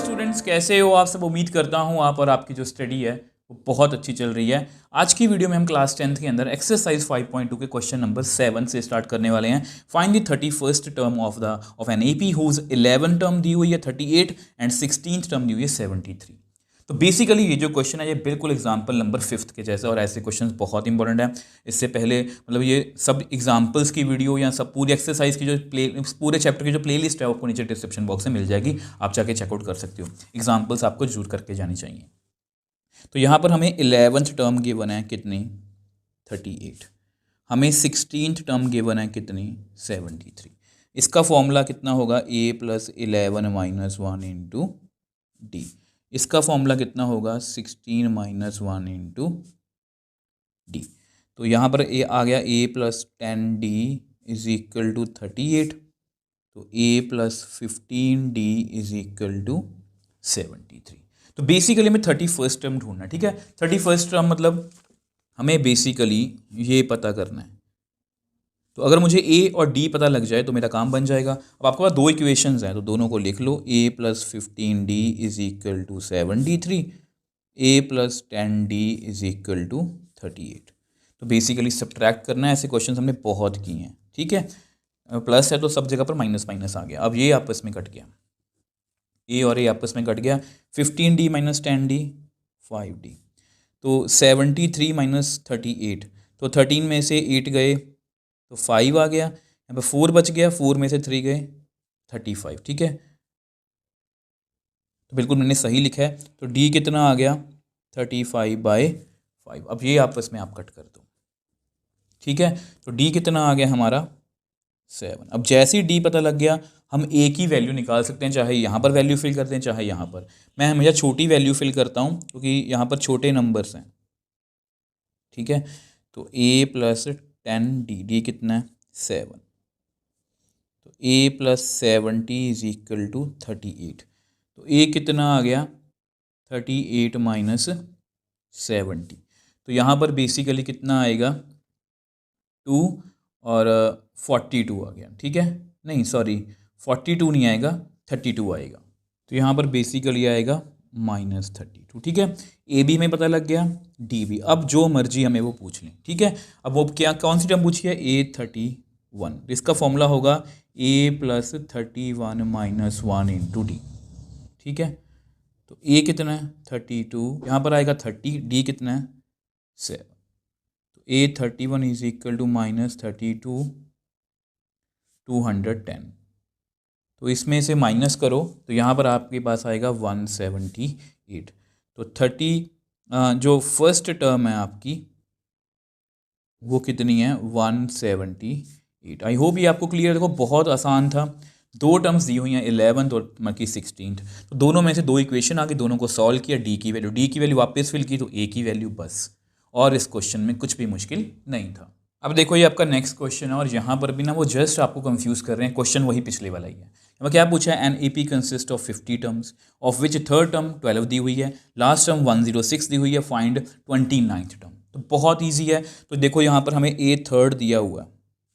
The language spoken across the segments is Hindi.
स्टूडेंट्स, कैसे हो आप सब। उम्मीद करता हूँ आप और आपकी जो स्टडी है वो बहुत अच्छी चल रही है। आज की वीडियो में हम क्लास 10th के अंदर एक्सरसाइज 5.2 के क्वेश्चन नंबर 7 से स्टार्ट करने वाले हैं। Find the 31st term of an AP whose 11 term दी हुई है 38 एंड 16th टर्म दी हुई है 73। तो बेसिकली ये जो क्वेश्चन है ये बिल्कुल एग्जाम्पल नंबर 5th के जैसे, और ऐसे क्वेश्चंस बहुत इंपॉर्टेंट है। इससे पहले मतलब ये सब एग्जाम्पल्स की वीडियो या सब पूरी एक्सरसाइज की जो पूरे चैप्टर की जो प्लेलिस्ट है आपको नीचे डिस्क्रिप्शन बॉक्स में मिल जाएगी, आप जाके चेकआउट कर सकते हो। एग्जाम्पल्स आपको जरूर करके जानी चाहिए। तो यहाँ पर हमें 11th टर्म गिवन है कितनी, 38। हमें 16th टर्म गिवन है कितनी, 73। इसका फॉर्मूला कितना होगा, a + 11 - 1 इंटू डी। इसका फॉर्मूला कितना होगा, 16 - 1 इंटू डी। तो यहाँ पर ए आ गया a + 10d is equal to 38। तो a + 15d is equal to 73। तो बेसिकली हमें 31st टर्म ढूंढना है, ठीक है। 31st टर्म मतलब हमें बेसिकली ये पता करना है। तो अगर मुझे ए और डी पता लग जाए तो मेरा काम बन जाएगा। अब आपके पास दो इक्वेशंस हैं तो दोनों को लिख लो। a + 15d is equal to 73, a + 10d is equal to 38। तो बेसिकली सब्ट्रैक्ट करना है। ऐसे क्वेश्चन हमने बहुत किए हैं, ठीक है। प्लस है तो सब जगह पर माइनस माइनस आ गया। अब ये आपस में कट गया, ए और ए आपस में कट गया। 15d - 10d 5d। तो 73 - 38, तो 13 में से 8 गए तो 5 आ गया। यहाँ पर 4 बच गया, 4 में से 3 गए 35, ठीक है। तो बिल्कुल मैंने सही लिखा है। तो d कितना आ गया, 35/5। अब ये आपस में आप कट कर दो, ठीक है। तो d कितना आ गया हमारा, 7। अब जैसे ही d पता लग गया हम a की वैल्यू निकाल सकते हैं, चाहे यहाँ पर वैल्यू फिल करते हैं चाहे यहाँ पर। मैं हमेशा छोटी वैल्यू फिल करता हूँ क्योंकि यहाँ पर छोटे नंबर्स हैं, ठीक है। तो a + 10d, d कितना है, 7। तो a + 70 इज इक्वल टू 38। तो a कितना आ गया, 38 - 70। तो यहाँ पर बेसिकली कितना आएगा, 2 और 42 आ गया, ठीक है। नहीं सॉरी, 42 नहीं आएगा, 32 आएगा। तो यहाँ पर बेसिकली आएगा -32, ठीक है। ए भी हमें पता लग गया, डी भी। अब जो मर्जी हमें वो पूछ लें, ठीक है। अब वो क्या कौन सी टर्म पूछी है, A31। इसका फॉर्मूला होगा a + 31 - 1 इंटू डी, ठीक है। तो a कितना है, 32, यहाँ पर आएगा 30, d कितना है, 7। तो A31 इज इक्वल टू -32 210। तो इसमें से माइनस करो तो यहाँ पर आपके पास आएगा 178। तो 30 जो फर्स्ट टर्म है आपकी वो कितनी है, 178। आई होप ये आपको क्लियर। देखो बहुत आसान था। दो टर्म्स दी हुई हैं, 11th और 16th। तो दोनों में से दो इक्वेशन आ गई, दोनों को सॉल्व किया, डी की वैल्यू वापस फिल की तो ए की वैल्यू बस। और इस क्वेश्चन में कुछ भी मुश्किल नहीं था। अब देखो ये आपका नेक्स्ट क्वेश्चन है और यहाँ पर भी ना वो जस्ट आपको कंफ्यूज कर रहे हैं। क्वेश्चन वही पिछले वाला ही है। अब क्या पूछा है, an AP consist of 50 terms of which third term 12 दी हुई है, लास्ट टर्म 106 दी हुई है, फाइंड 29th टर्म। तो बहुत ईजी है। तो देखो यहाँ पर हमें ए थर्ड दिया हुआ है,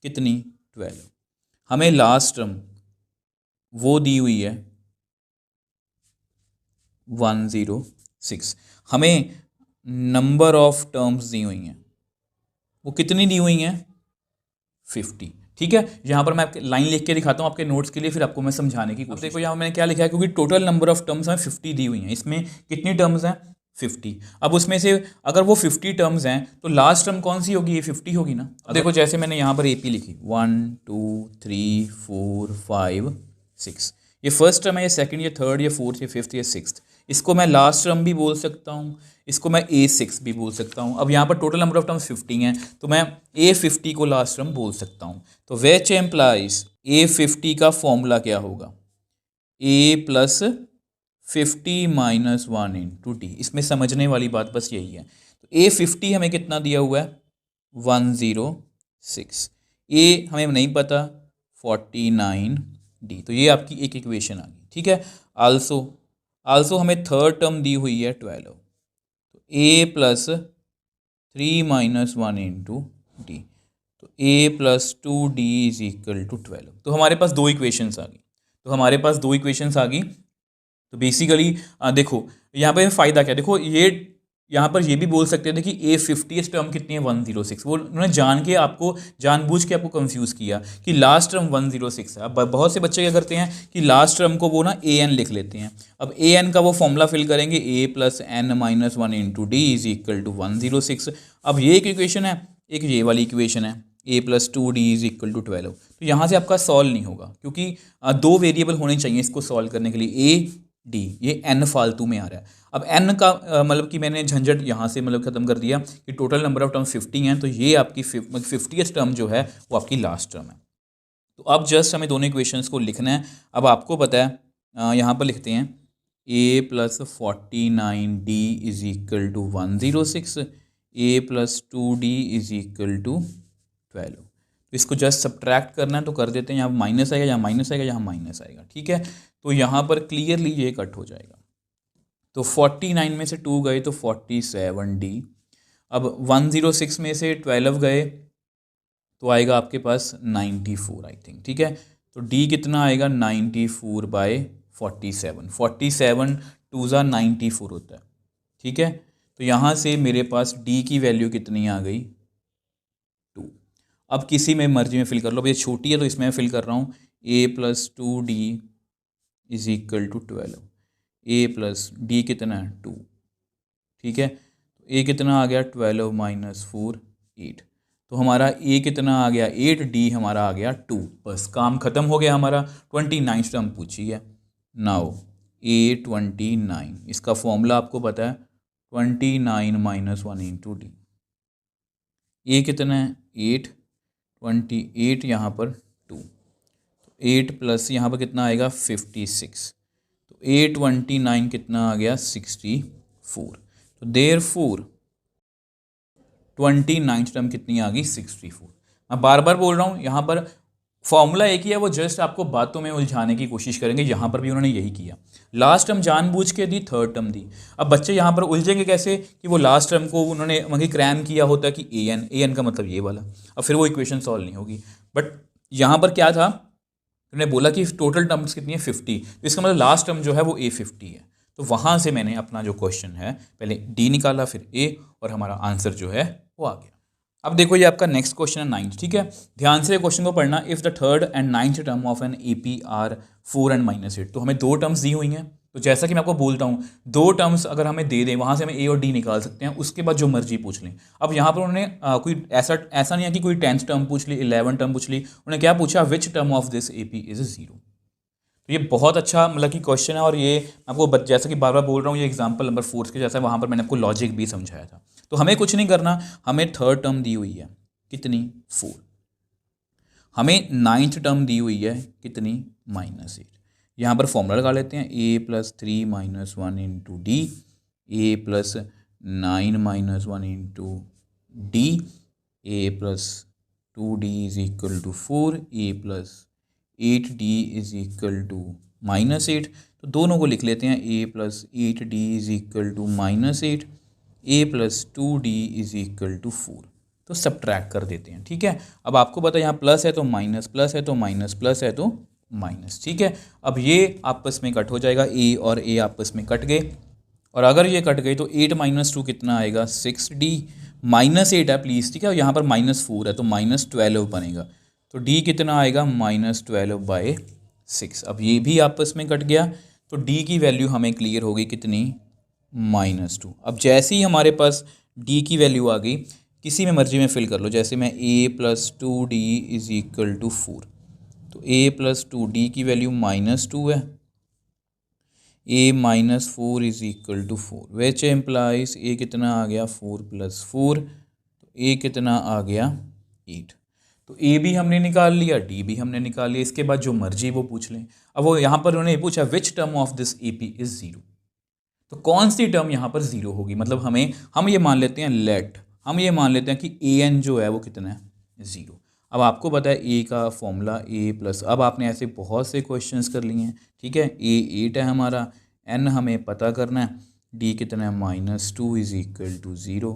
कितनी, 12। हमें लास्ट टर्म वो दी हुई है 106। हमें नंबर ऑफ टर्म्स दी हुई हैं, वो कितनी दी हुई हैं, 50, ठीक है। यहाँ पर मैं आपके लाइन लिख के दिखाता हूँ आपके नोट्स के लिए, फिर आपको मैं समझाने की कोशिश। देखो यहाँ मैंने क्या लिखा है, क्योंकि टोटल नंबर ऑफ टर्म्स हमें 50 दी हुई हैं। इसमें कितनी टर्म्स हैं, 50। अब उसमें से अगर वो 50 टर्म्स हैं तो लास्ट टर्म कौन सी होगी, ये 50 होगी ना। देखो जैसे मैंने यहाँ पर AP लिखी 1 2 3 4 5 6, ये फर्स्ट टर्म है, ये सेकंड, ये थर्ड, ये फोर्थ, ये फिफ्थ, ये सिक्स्थ। इसको मैं लास्ट टर्म भी बोल सकता हूँ, इसको मैं A6 भी बोल सकता हूँ। अब यहाँ पर टोटल नंबर ऑफ टर्म्स 50 हैं तो मैं A50 को लास्ट टर्म बोल सकता हूँ। तो विच एम्प्लाइज A50 का फॉर्मूला क्या होगा, A + 50 - 1 इंटू डी। इसमें समझने वाली बात बस यही है। तो A50 हमें कितना दिया हुआ है, 106। A हमें नहीं पता, 49D। तो ये आपकी एक इक्वेशन आ गई, ठीक है। आल्सो हमें थर्ड टर्म दी हुई है 12। तो A + 3 - 1 इंटू डी। तो A + 2D is equal to 12। तो हमारे पास दो इक्वेशंस आ गई। तो बेसिकली देखो यहाँ पे फ़ायदा क्या, देखो ये यहाँ पर ये भी बोल सकते थे कि ए 50th टर्म कितनी है 106, वो उन्होंने जान के आपको जानबूझ के आपको कंफ्यूज किया कि लास्ट टर्म 106 है। अब बहुत से बच्चे क्या करते हैं कि लास्ट टर्म को वो ना ए एन लिख लेते हैं। अब ए एन का वो फॉर्मूला फिल करेंगे, a plus n minus one into d is equal to 106। अब ये एक इक्वेशन है, एक ये वाली इक्वेशन है a plus two d is equal to 12। तो यहाँ से आपका सॉल्व नहीं होगा क्योंकि दो वेरिएबल होने चाहिए इसको सॉल्व करने के लिए, ए डी, ये एन फालतू में आ रहा है। अब एन का मतलब कि मैंने झंझट यहाँ से मतलब ख़त्म कर दिया कि टोटल नंबर ऑफ टर्म 50 हैं, तो ये आपकी 50th टर्म जो है वो आपकी लास्ट टर्म है। तो अब जस्ट हमें दोनों इक्वेशंस को लिखना है। अब आपको पता है यहाँ पर लिखते हैं a plus 49 d is equal to 106, a plus 2 d is equal to 12। तो इसको जस्ट सब्ट्रैक्ट करना है तो कर देते हैं, यहाँ माइनस आएगा, यहाँ माइनस आएगा, यहाँ माइनस आएगा, ठीक है। तो यहाँ पर क्लियरली ये कट हो जाएगा। तो 49 में से 2 गए तो 47 डी। अब 106 में से 12 गए तो आएगा आपके पास 94 आई थिंक, ठीक है। तो डी कितना आएगा 94 बाय 47, 47 2 ज़ा 94 होता है, ठीक है। तो यहाँ से मेरे पास डी की वैल्यू कितनी आ गई 2। अब किसी में मर्जी में फिल कर लो, अब ये छोटी है तो इसमें फिल कर रहा हूँ, a plus 2 d is equal to 12, a plus d कितना है 2, ठीक है। तो ए कितना आ गया 12 माइनस 4 8। तो हमारा ए कितना आ गया 8, डी हमारा आ गया 2। बस काम ख़त्म हो गया हमारा। 29 टर्म पूछी है। नाउ ए 29, इसका फॉर्मूला आपको पता है 29 माइनस 1 इंटू डी। ए कितना है 8, 28 यहाँ पर 2, तो 8 प्लस यहाँ पर कितना आएगा 56, तो 829 कितना आ गया 64। तो देयरफॉर 29 टर्म कितनी आ गई 64। मैं बार बार बोल रहा हूँ यहाँ पर फॉर्मूला एक ही है, वो जस्ट आपको बातों में उलझाने की कोशिश करेंगे। यहाँ पर भी उन्होंने यही किया, लास्ट टर्म जानबूझ के दी, थर्ड टर्म दी। अब बच्चे यहाँ पर उलझेंगे कैसे कि वो लास्ट टर्म को उन्होंने वही क्रैम किया होता कि ए एन का मतलब ये वाला, अब फिर वो इक्वेशन सॉल्व नहीं होगी। बट यहाँ पर क्या था, उन्होंने बोला कि टोटल टर्म्स कितनी है 50, तो इसका मतलब लास्ट टर्म जो है वो A50 है। तो वहाँ से मैंने अपना जो क्वेश्चन है पहले D निकाला, फिर A, और हमारा आंसर जो है वो आ गया। अब देखो ये आपका नेक्स्ट क्वेश्चन है 9th, ठीक है। ध्यान से क्वेश्चन को पढ़ना। If the third and 9th term of an AP are 4 and -8, तो हमें दो टर्म्स दी हुई हैं। तो जैसा कि मैं आपको बोलता हूँ, दो टर्म्स अगर हमें दे दें, वहाँ से हमें A और D निकाल सकते हैं, उसके बाद जो मर्जी पूछ लें। अब यहाँ पर उन्होंने कोई ऐसा नहीं है कि कोई 10th टर्म पूछ ली, 11th टर्म पूछ ली, उन्होंने क्या पूछा, which term of this AP is 0। तो ये बहुत अच्छा मतलब कि क्वेश्चन है, और ये आपको जैसा कि बार बार बोल रहा हूँ, ये एग्जाम्पल नंबर 4 के जैसा है, वहाँ पर मैंने आपको लॉजिक भी समझाया था। तो हमें कुछ नहीं करना, हमें थर्ड टर्म दी हुई है कितनी 4, हमें 9th टर्म दी हुई है कितनी -8। यहाँ पर फॉर्मूला लगा लेते हैं, A plus 3 minus 1 into D, A plus 9 minus 1 into D, A plus 2D is equal to 4, A plus 8D is equal to -8। तो दोनों को लिख लेते हैं, a plus 8D is equal to -8, a plus 2D is equal to 4। तो सब्ट्रैक्ट कर देते हैं, ठीक है। अब आपको पता है यहाँ प्लस है तो माइनस, प्लस है तो माइनस, प्लस है तो माइनस, ठीक है। अब ये आपस में कट हो जाएगा, a और a आपस में कट गए, और अगर ये कट गई तो 8 माइनस 2 कितना आएगा 6D, -8 है प्लीज़, ठीक है। और यहाँ पर -4 है तो -12 बनेगा, तो D कितना आएगा -12 बाय 6। अब ये भी आपस में कट गया, तो D की वैल्यू हमें क्लियर हो गई कितनी -2। अब जैसे ही हमारे पास D की वैल्यू आ गई, किसी में मर्जी में फिल कर लो, जैसे मैं a plus 2D is equal to 4, तो a प्लस 2D की वैल्यू -2 है, a minus 4 is equal to 4, which implies a कितना आ गया 4 प्लस 4, तो a कितना आ गया 8। तो a भी हमने निकाल लिया, d भी हमने निकाल लिया। इसके बाद जो मर्जी वो पूछ लें। अब वो यहाँ पर उन्होंने पूछा which term of this AP is 0, तो कौन सी टर्म यहाँ पर 0 होगी। मतलब हम ये मान लेते हैं हम ये मान लेते हैं कि an जो है वो कितना है 0। अब आपको पता है a का फॉर्मूला a प्लस, अब आपने ऐसे बहुत से क्वेश्चंस कर लिए हैं, ठीक है। a 8 है हमारा, n हमें पता करना है, d कितना है -2 is equal to 0,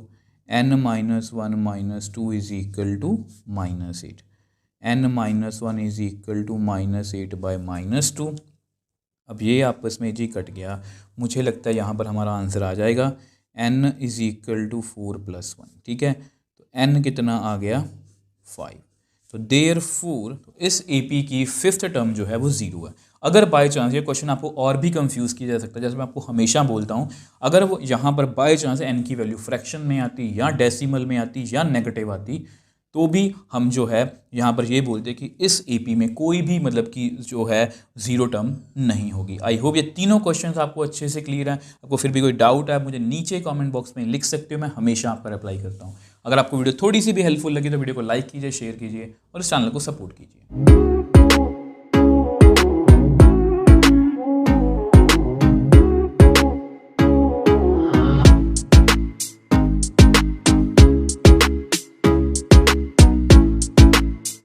n minus 1 minus 2 is equal to -8, n minus 1 is equal to -8 by -2। अब ये आपस में जी कट गया, मुझे लगता है यहाँ पर हमारा आंसर आ जाएगा n इज़ इक्वल टू 4+1। ठीक है, तो n कितना आ गया 5। तो देयरफॉर इस AP की फिफ्थ टर्म जो है वो 0 है। अगर बाय चांस ये क्वेश्चन आपको और भी कंफ्यूज किया जा सकता है, जैसे मैं आपको हमेशा बोलता हूँ, अगर वो यहाँ पर बाय चांस n की वैल्यू फ्रैक्शन में आती या डेसिमल में आती या नेगेटिव आती, तो भी हम जो है यहाँ पर ये बोलते हैं कि इस AP में कोई भी मतलब कि जो है 0 टर्म नहीं होगी। आई होप ये तीनों क्वेश्चंस आपको अच्छे से क्लियर हैं। आपको फिर भी कोई डाउट है मुझे नीचे कमेंट बॉक्स में लिख सकते हो, मैं हमेशा आपका रिप्लाई करता हूँ। अगर आपको वीडियो थोड़ी सी भी हेल्पफुल लगी तो वीडियो को लाइक कीजिए, शेयर कीजिए और इस चैनल को सपोर्ट कीजिए।